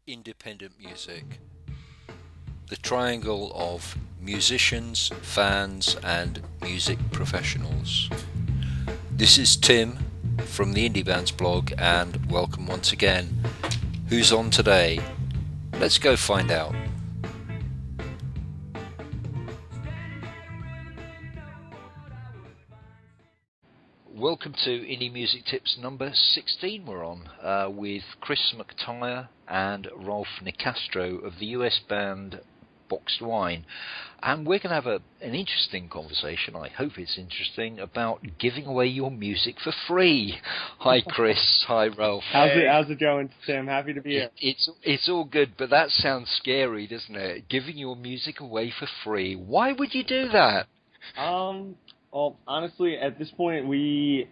independent music. The triangle of musicians, fans, and music professionals. This is Tim from the Indie Bands blog, and welcome once again. Who's on today? Let's go find out. Welcome to Indie Music Tips number 16 we're on, with Chris MacTire and Ralph Nicastro of the US band Boxed Wine. And we're going to have an interesting conversation, I hope it's interesting, about giving away your music for free. Hi Chris, hi Ralph. How's it going, Tim? Happy to be here. It's all good, but that sounds scary, doesn't it? Giving your music away for free. Why would you do that? Well, honestly, at this point, we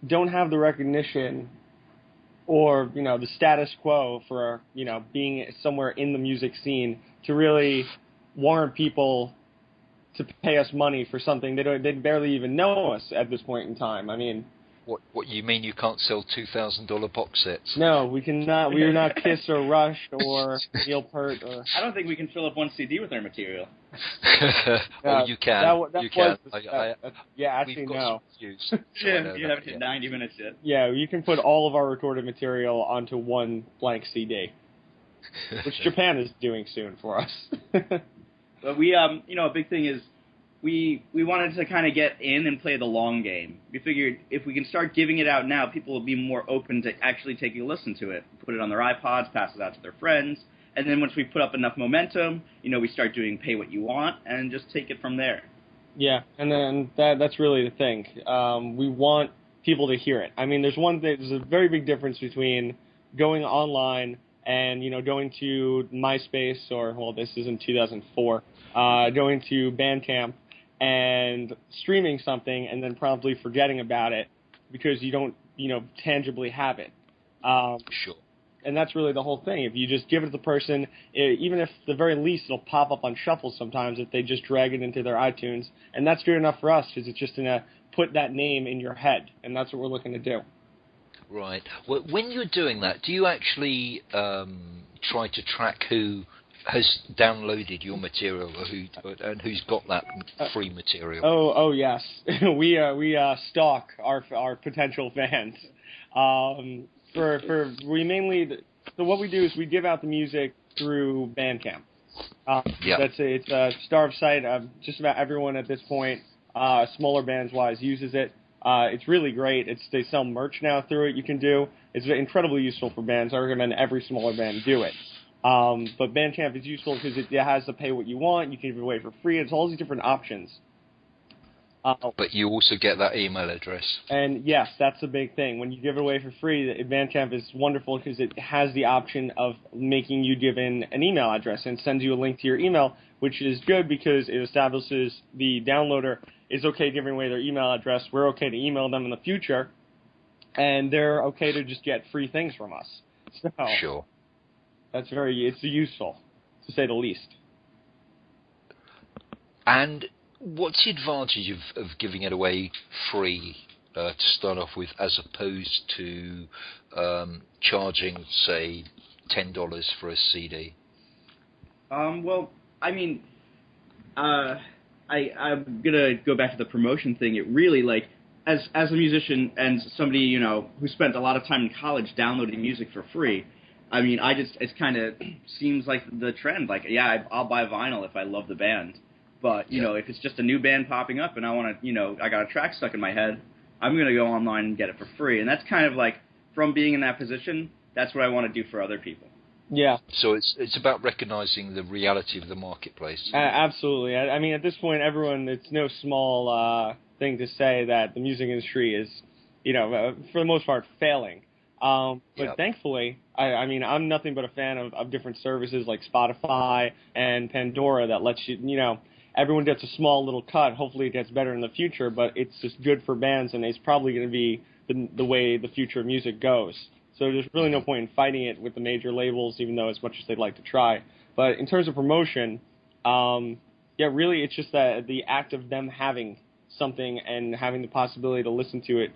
don't have the recognition or, the status quo for, being somewhere in the music scene to really warrant people to pay us money for something. They barely even know us at this point in time. I mean... What you mean you can't sell $2,000 box sets? No, we cannot. We are not Kiss or Rush or Neil Peart. Or... I don't think we can fill up one CD with our material. Oh, you can. You can. Actually, no. You haven't hit 90 minutes yet. Yeah, you can put all of our recorded material onto one blank CD, which Japan is doing soon for us. But we, a big thing is we wanted to kind of get in and play the long game. We figured if we can start giving it out now, people will be more open to actually taking a listen to it. Put it on their iPods, pass it out to their friends, and then once we put up enough momentum, we start doing pay what you want and just take it from there. Yeah, and then that's really the thing. We want people to hear it. I mean, there's a very big difference between going online and, going to MySpace or, well, this is in 2004, going to Bandcamp and streaming something and then promptly forgetting about it because you don't, tangibly have it. Sure. And that's really the whole thing. If you just give it to the person, even if the very least it'll pop up on shuffle sometimes if they just drag it into their iTunes. And that's good enough for us because it's just going to put that name in your head. And that's what we're looking to do. Right. Well, when you're doing that, do you actually try to track who has downloaded your material and who's got that free material? Oh yes. we stalk our potential fans. So what we do is we give out the music through Bandcamp. It's a starved site. Just about everyone at this point, smaller bands wise, uses it. It's really great. They sell merch now through it. You can do. It's incredibly useful for bands. I recommend every smaller band do it. But Bandcamp is useful because it has to pay what you want. You can give it away for free. It's all these different options. But you also get that email address. And yes, that's the big thing. When you give it away for free, Bandcamp is wonderful because it has the option of making you give in an email address and sends you a link to your email, which is good because it establishes the downloader is okay giving away their email address. We're okay to email them in the future, and they're okay to just get free things from us. So sure. It's useful, to say the least. And what's the advantage of giving it away free to start off with, as opposed to charging, say, $10 for a CD? Well, I mean, I'm gonna go back to the promotion thing. It really, as a musician and somebody who spent a lot of time in college downloading music for free. I mean, it kind of seems like the trend. I'll buy vinyl if I love the band. But, if it's just a new band popping up and I want to, I got a track stuck in my head, I'm going to go online and get it for free. And that's kind of from being in that position, that's what I want to do for other people. Yeah. So it's about recognizing the reality of the marketplace. Absolutely. I mean, at this point, it's no small thing to say that the music industry is, for the most part, failing. But thankfully, I'm nothing but a fan of different services like Spotify and Pandora that lets you, everyone gets a small little cut. Hopefully it gets better in the future, but it's just good for bands, and it's probably going to be the way the future of music goes. So there's really no point in fighting it with the major labels, even though as much as they'd like to try. But in terms of promotion, really it's just that the act of them having something and having the possibility to listen to it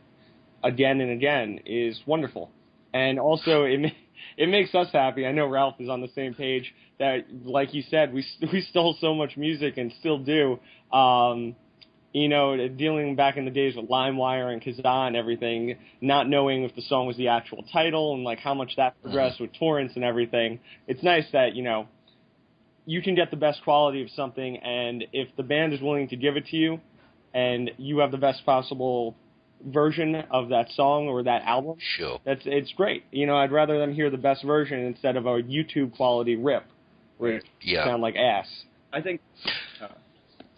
again and again is wonderful. And also, it makes us happy. I know Ralph is on the same page that, like you said, we stole so much music and still do. You know, dealing back in the days with LimeWire and Kazaa and everything, not knowing if the song was the actual title and like how much that progressed with torrents and everything. It's nice that, you know, you can get the best quality of something, and if the band is willing to give it to you and you have the best possible version of that song or that album, sure, it's great. You know, I'd rather them hear the best version instead of a YouTube quality rip where it sound like ass. I think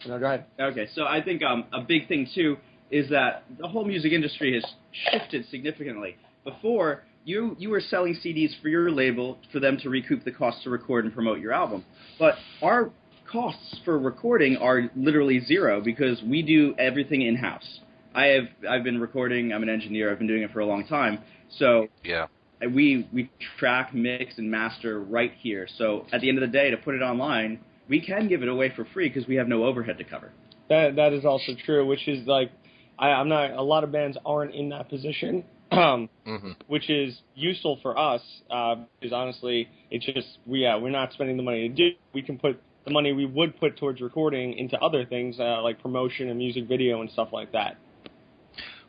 no, go ahead. Okay, so I think a big thing too is that the whole music industry has shifted significantly. Before, you were selling CDs for your label for them to recoup the cost to record and promote your album, but our costs for recording are literally zero because we do everything in-house. I've been recording. I'm an engineer. I've been doing it for a long time. So yeah, we track, mix, and master right here. So at the end of the day, to put it online, we can give it away for free because we have no overhead to cover. That is also true, which is like I'm not. A lot of bands aren't in that position, which is useful for us because honestly, it's just we're not spending the money to do. We can put the money we would put towards recording into other things like promotion and music video and stuff like that.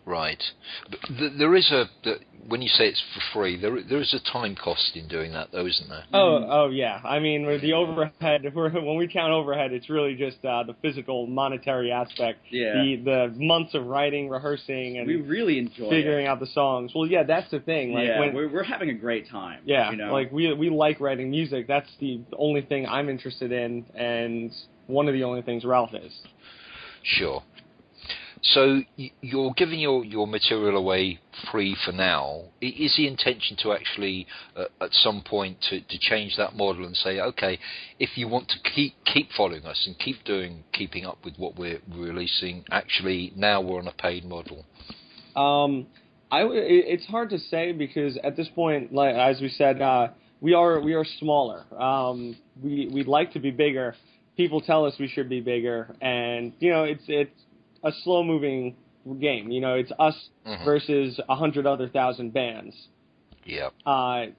Right. But there is when you say it's for free, there is a time cost in doing that, though, isn't there? Oh yeah. I mean, with the overhead, when we count overhead, it's really just the physical, monetary aspect. Yeah. The months of writing, rehearsing, and we really enjoy figuring out the songs. Well, yeah, that's the thing. Like, yeah, we're having a great time. Yeah, you know? like we like writing music. That's the only thing I'm interested in, and one of the only things Ralph is. Sure. So you're giving your material away free for now. Is the intention to actually, at some point, to change that model and say, okay, if you want to keep following us and keeping up with what we're releasing, actually now we're on a paid model? It's hard to say because at this point, like as we said, we are smaller. We'd like to be bigger. People tell us we should be bigger, and you know it's a slow-moving game. You know, it's us versus 100,000 bands. Yeah.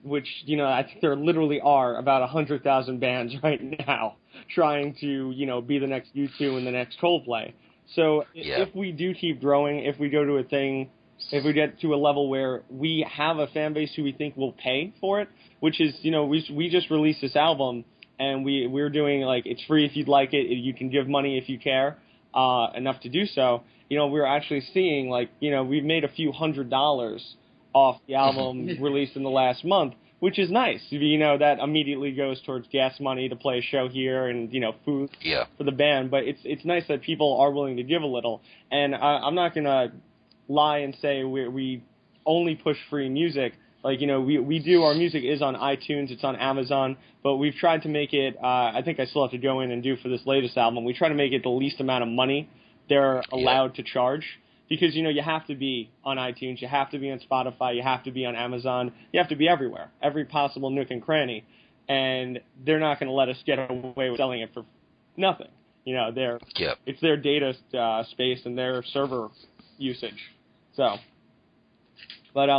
Which, you know, I think there literally are about 100,000 bands right now trying to, you know, be the next U2 and the next Coldplay. So if we do keep growing, if we go to if we get to a level where we have a fan base who we think will pay for it, which is, you know, we just released this album and we're doing, like, it's free if you'd like it. You can give money if you care. Enough to do so, you know, we're actually seeing, like, you know, we've made a few $100s off the album released in the last month, which is nice. You know, that immediately goes towards gas money to play a show here and, you know, food for the band. But it's nice that people are willing to give a little. And I'm not going to lie and say we only push free music. Like, you know, we do, our music is on iTunes, it's on Amazon, but we've tried to make it, I think I still have to go in and do for this latest album, we try to make it the least amount of money they're allowed to charge, because, you know, you have to be on iTunes, you have to be on Spotify, you have to be on Amazon, you have to be everywhere, every possible nook and cranny, and they're not going to let us get away with selling it for nothing. You know, it's their data space and their server usage. So, but,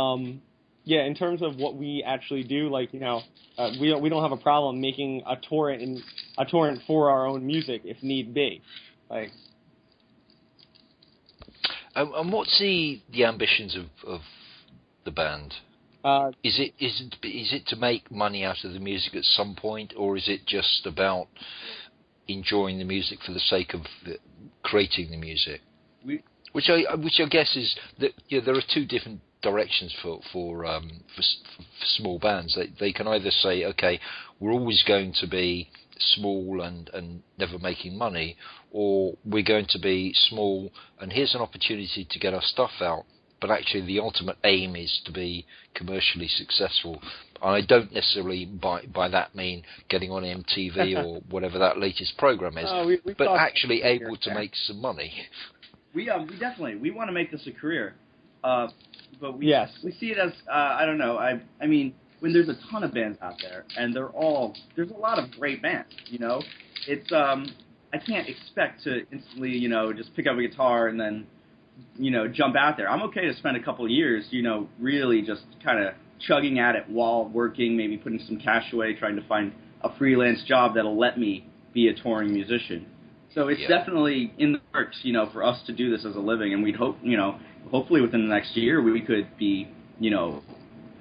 yeah, in terms of what we actually do, like, you know, we don't have a problem making a torrent for our own music if need be. Like, and what's the ambitions of the band? Is it to make money out of the music at some point, or is it just about enjoying the music for the sake of creating the music? Which I guess is that, you know, there are two different directions for small bands. They can either say, okay, we're always going to be small and never making money, or we're going to be small and here's an opportunity to get our stuff out, but actually the ultimate aim is to be commercially successful. And I don't necessarily by that mean getting on MTV or whatever that latest program is, but actually able to make some money. We definitely want to make this a career. But we see it as, I don't know, I mean, when there's a ton of bands out there, and there's a lot of great bands, you know? It's, I can't expect to instantly, you know, just pick up a guitar and then, you know, jump out there. I'm okay to spend a couple of years, you know, really just kind of chugging at it while working, maybe putting some cash away, trying to find a freelance job that'll let me be a touring musician. So it's definitely in the works, for us to do this as a living, and we'd hope, hopefully within the next year we could be,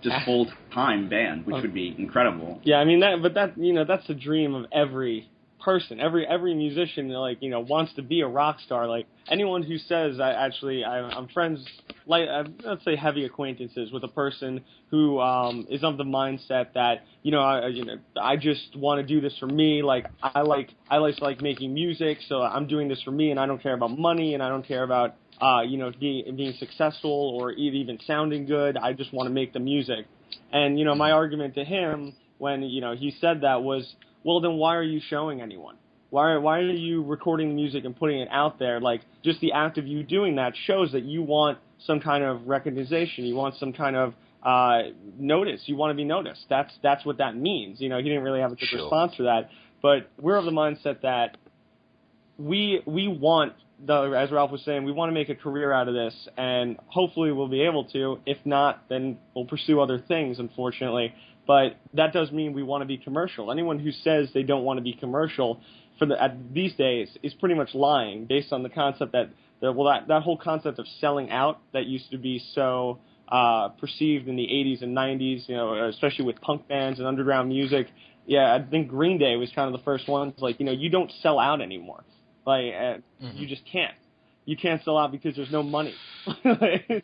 just full-time band, which would be incredible. Yeah, I mean, that's the dream of every person. Every musician, wants to be a rock star. Like, anyone who says, I'm friends, let's say heavy acquaintances with a person who is of the mindset that, I just want to do this for me. Like, I like making music, so I'm doing this for me, and I don't care about money, and I don't care about being successful or even sounding good. I just want to make the music. And, my argument to him when, he said that was, well, then why are you showing anyone? Why are you recording the music and putting it out there? Like, just the act of you doing that shows that you want some kind of recognition. You want some kind of notice. You want to be noticed. That's what that means. He didn't really have a good response for that. But we're of the mindset that we want, as Ralph was saying, we want to make a career out of this, and hopefully we'll be able to. If not, then we'll pursue other things, unfortunately. But that does mean we want to be commercial. Anyone who says they don't want to be commercial these days is pretty much lying, based on the concept that whole concept of selling out that used to be so perceived in the 80s and 90s, especially with punk bands and underground music. Yeah, I think Green Day was kind of the first ones. Like, you don't sell out anymore. Like, you just can't. You can't sell out because there's no money. There's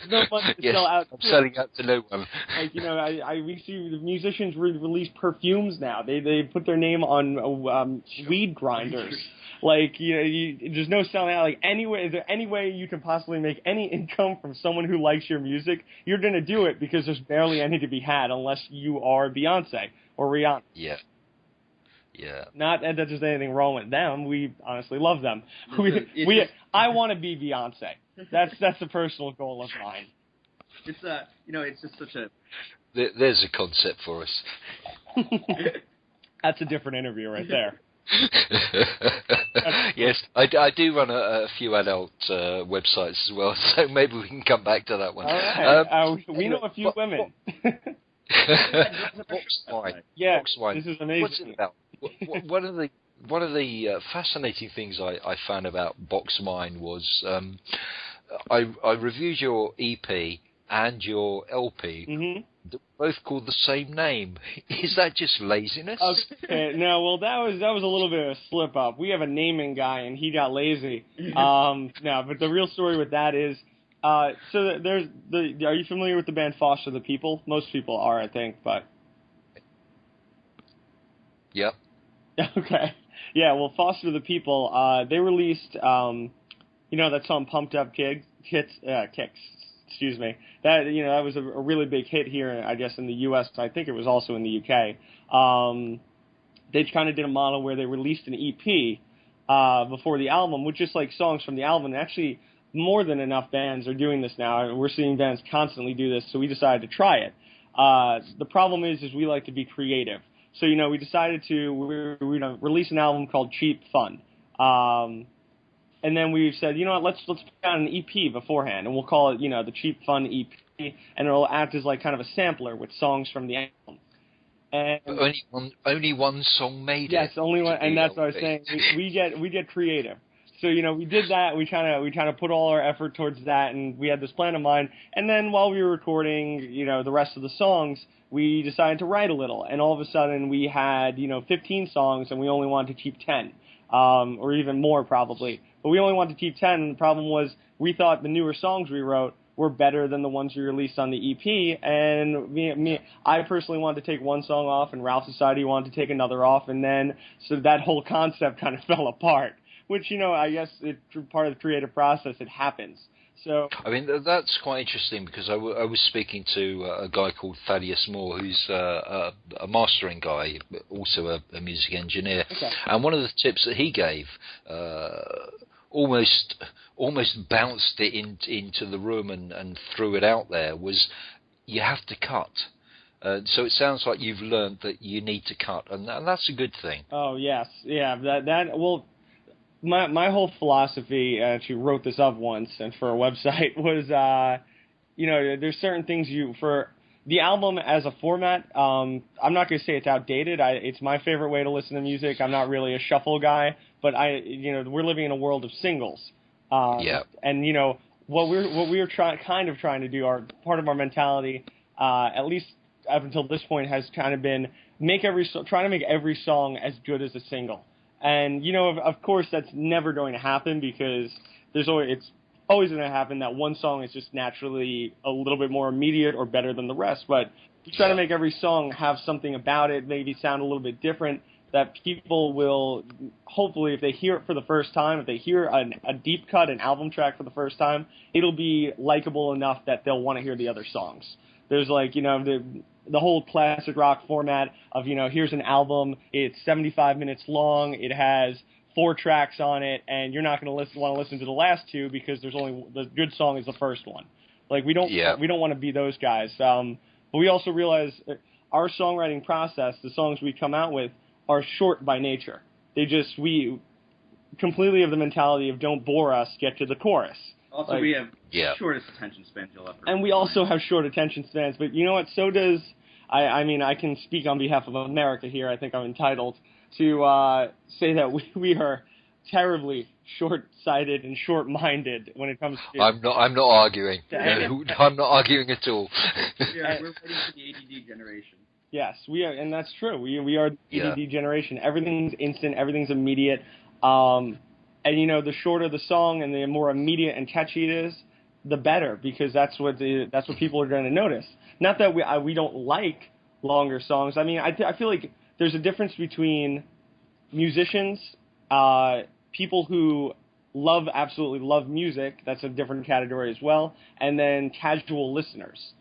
no money to sell out. I'm selling out to no one. Like, we see the musicians release perfumes now. They put their name on weed grinders. Like, there's no selling out. Like, is there any way you can possibly make any income from someone who likes your music? You're going to do it because there's barely any to be had unless you are Beyonce or Rihanna. Yeah. Yeah. Not that there's anything wrong with them. We honestly love them. I want to be Beyonce. That's a personal goal of mine. It's just such a. There's a concept for us. That's a different interview right there. Yes, I do run a few adult websites as well, so maybe we can come back to that one. All right. We know a few women. Box wine. Yeah, Box wine. This is amazing. What's it about? One of the fascinating things I found about Box Wine was I reviewed your EP and your LP. Mm-hmm. They're both called the same name. Is that just laziness? Okay, no, well that was a little bit of a slip up. We have a naming guy and he got lazy. No, but the real story with that is are you familiar with the band Foster the People? Most people are, I think, but. Yep. Okay. Yeah, well, Foster the People, they released, that song Pumped Up Kicks, excuse me. That was a really big hit here, I guess, in the U.S. I think it was also in the U.K. They kind of did a model where they released an EP before the album, which is like songs from the album. And actually, more than enough bands are doing this now. We're seeing bands constantly do this, so we decided to try it. The problem is we like to be creative. So, we decided we're going to release an album called Cheap Fun. And then we said, let's put out an EP beforehand, and we'll call it, the Cheap Fun EP, and it'll act as like kind of a sampler with songs from the album. And only one song made it. Yes, only one, and that's what I was saying. We get creative. So, we did that. We kind of put all our effort towards that, and we had this plan in mind. And then while we were recording, the rest of the songs, we decided to write a little. And all of a sudden, we had, 15 songs, and we only wanted to keep 10, or even more probably. But we only wanted to keep 10, and the problem was we thought the newer songs we wrote were better than the ones we released on the EP. And I personally wanted to take one song off, and Ralph decided he wanted to take another off, and then so that whole concept kind of fell apart. Which, I guess it's part of the creative process. It happens. So I mean, that's quite interesting because I was speaking to a guy called Thaddeus Moore, who's a mastering guy, but also a music engineer. Okay. And one of the tips that he gave almost bounced it into the room and threw it out there was you have to cut. So it sounds like you've learned that you need to cut, and that's a good thing. Oh, yes. Yeah, well... My whole philosophy, actually wrote this up once and for a website, was there's certain things for the album as a format. I'm not going to say it's outdated. It's my favorite way to listen to music. I'm not really a shuffle guy, but we're living in a world of singles. And what we're trying to do, our part of our mentality, at least up until this point, has kind of been trying to make every song as good as a single. And of course, that's never going to happen because it's always going to happen that one song is just naturally a little bit more immediate or better than the rest. But we try to make every song have something about it, maybe sound a little bit different, that people will, hopefully, if they hear it for the first time, if they hear a deep cut, an album track for the first time, it'll be likable enough that they'll want to hear the other songs. There's the whole classic rock format of, here's an album, it's 75 minutes long, it has 4 tracks on it, and you're not going to want to listen to the last 2 because there's only the good song is the first one. We don't want to be those guys. But we also realize our songwriting process, the songs we come out with, are short by nature. We completely have the mentality of don't bore us, get to the chorus. Also, we have shortest attention spans you'll ever. And we also have short attention spans, but you know what? So does I can speak on behalf of America here. I think I'm entitled to say that we are terribly short-sighted and short-minded when it comes to. I'm not arguing. I'm not arguing at all. We're ready for the ADD generation. Yes, we are, and that's true. We are the ADD generation. Everything's instant. Everything's immediate. And the shorter the song and the more immediate and catchy it is, the better, because that's what people are going to notice. Not that we don't like longer songs. I mean, I feel like there's a difference between musicians, people who absolutely love music. That's a different category as well. And then casual listeners.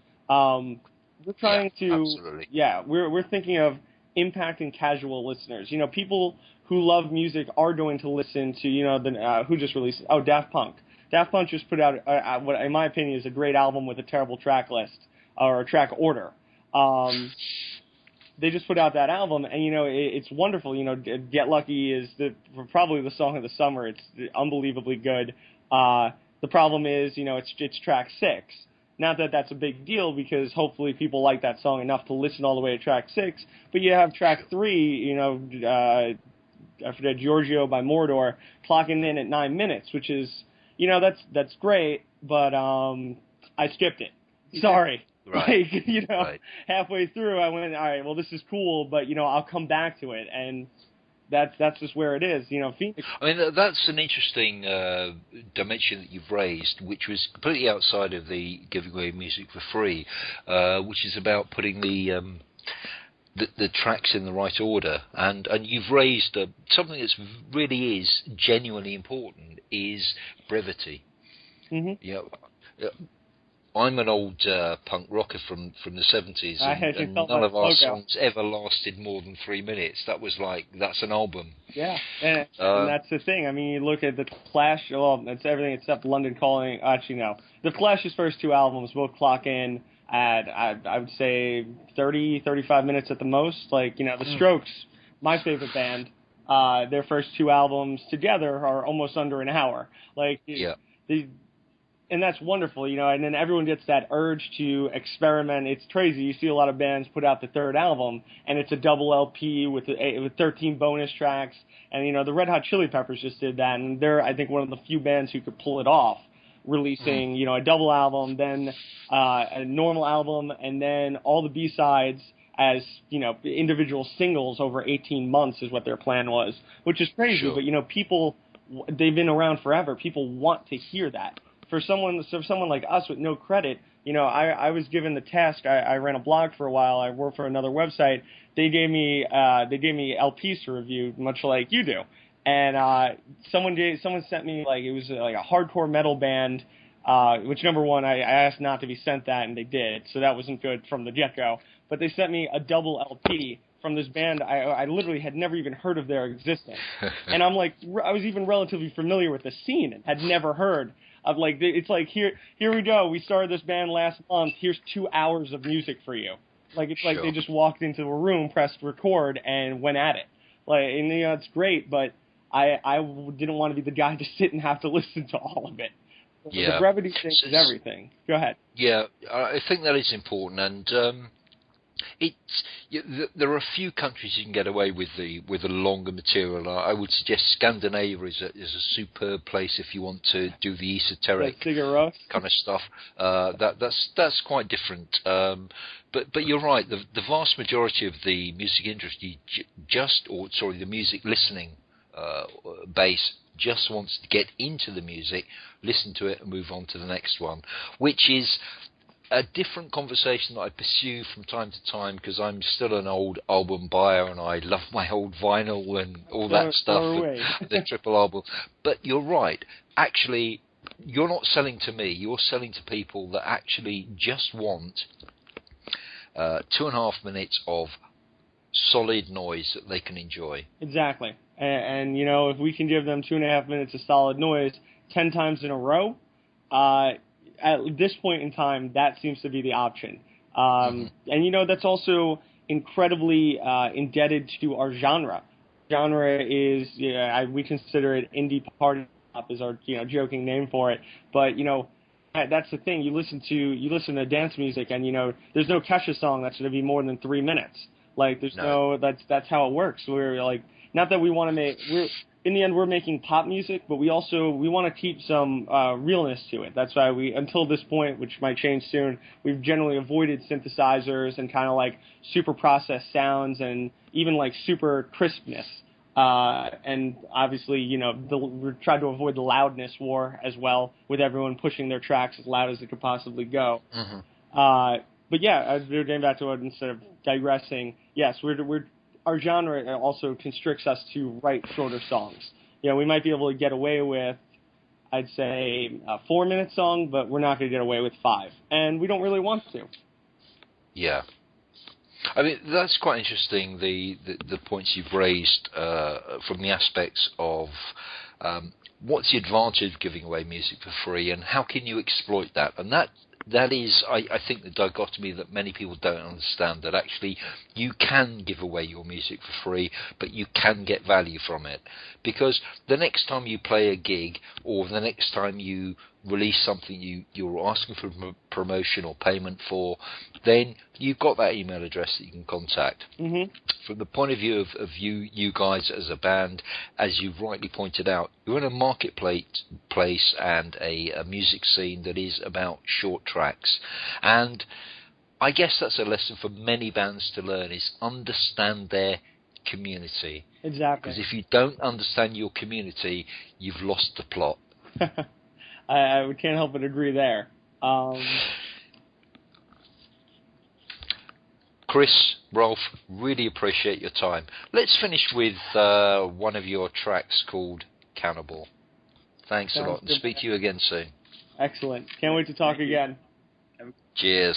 We're trying we're thinking of impacting casual listeners. People who love music are going to listen to, who just released, Daft Punk. Daft Punk just put out what, in my opinion, is a great album with a terrible track list, or a track order. They just put out that album, and, it's wonderful. Get Lucky is probably the song of the summer. It's unbelievably good. The problem is, it's track 6. Not that that's a big deal, because hopefully people like that song enough to listen all the way to track 6. But you have track 3, I forget, Giorgio by Mordor, clocking in at 9 minutes, which is, that's great, but I skipped it. Sorry. Right. Right. Halfway through I went, all right, well, this is cool, but, I'll come back to it. And that's just where it is. Phoenix. I mean, that's an interesting dimension that you've raised, which was completely outside of the giving away music for free, which is about putting the tracks in the right order. And you've raised something that's really is genuinely important is brevity. Mm-hmm. I'm an old punk rocker from the 70s, and none of our songs ever lasted more than 3 minutes. That's an album. Yeah, and that's the thing. I mean, you look at the Clash, well, it's everything except London Calling. Actually, no. The Clash's first 2 albums both clock in at, I would say, 30, 35 minutes at the most. The Strokes, my favorite band, their first 2 albums together are almost under an hour. And that's wonderful, and then everyone gets that urge to experiment. It's crazy. You see a lot of bands put out the 3rd album, and it's a double LP with 13 bonus tracks. And, the Red Hot Chili Peppers just did that, and they're, I think, one of the few bands who could pull it off, releasing, a double album, then a normal album, and then all the B-sides as, individual singles over 18 months is what their plan was, which is crazy. Sure. But, people, they've been around forever. People want to hear that. For someone like us with no credit, I was given the task. I ran a blog for a while. I worked for another website. They gave me LPs to review, much like you do. And someone sent me it was like a hardcore metal band, which number one I asked not to be sent that, and they did. So that wasn't good from the get-go. But they sent me a double LP from this band I literally had never even heard of their existence. And I'm like, I was even relatively familiar with the scene and had never heard. It's like, here we go. We started this band last month. Here's 2 hours of music for you. Like they just walked into a room, pressed record, and went at it. It's great, but I didn't want to be the guy to sit and have to listen to all of it. The brevity thing is everything. Go ahead. Yeah, I think that is important, and there are a few countries you can get away with the longer material. I would suggest Scandinavia is a superb place if you want to do the esoteric kind of stuff. That's quite different. But you're right. The vast majority of the music industry the music listening base just wants to get into the music, listen to it, and move on to the next one, which is a different conversation that I pursue from time to time, because I'm still an old album buyer and I love my old vinyl and all that stuff, the triple album. But you're right. Actually, you're not selling to me. You're selling to people that actually just want 2.5 minutes of solid noise that they can enjoy. Exactly. And you know, if we can give them 2.5 minutes of solid noise 10 times in a row, at this point in time, that seems to be the option. And, you know, that's also incredibly indebted to our genre. Genre is, we consider it indie party pop is our, joking name for it. But, that's the thing. You listen to dance music and, there's no Kesha song that's going to be more than 3 minutes. Like, there's that's how it works. We're like, not that we want to make, in the end, we're making pop music, but we want to keep some realness to it. That's why until this point, which might change soon, we've generally avoided synthesizers and kind of like super processed sounds and even like super crispness. And obviously, we tried to avoid the loudness war as well, with everyone pushing their tracks as loud as they could possibly go. But yeah, getting back to it, instead of digressing, yes, our genre also constricts us to write shorter songs. We might be able to get away with, I'd say, a 4-minute song, but we're not going to get away with 5. And we don't really want to. Yeah. I mean, that's quite interesting, the points you've raised from the aspects of what's the advantage of giving away music for free and how can you exploit that? And that is, I think, the dichotomy that many people don't understand, that actually you can give away your music for free, but you can get value from it. Because the next time you play a gig, or the next time you release something you're asking for promotion or payment for, then you've got that email address that you can contact. From the point of view of you guys as a band, as you've rightly pointed out, you're in a marketplace and a music scene that is about short tracks. And I guess that's a lesson for many bands to learn, is understand their community. Exactly. Because if you don't understand your community, you've lost the plot. I can't help but agree there. Chris, Ralph, really appreciate your time. Let's finish with one of your tracks called Cannibal. Thanks a lot, and speak to you again soon. Excellent. Can't wait to talk again. Cheers.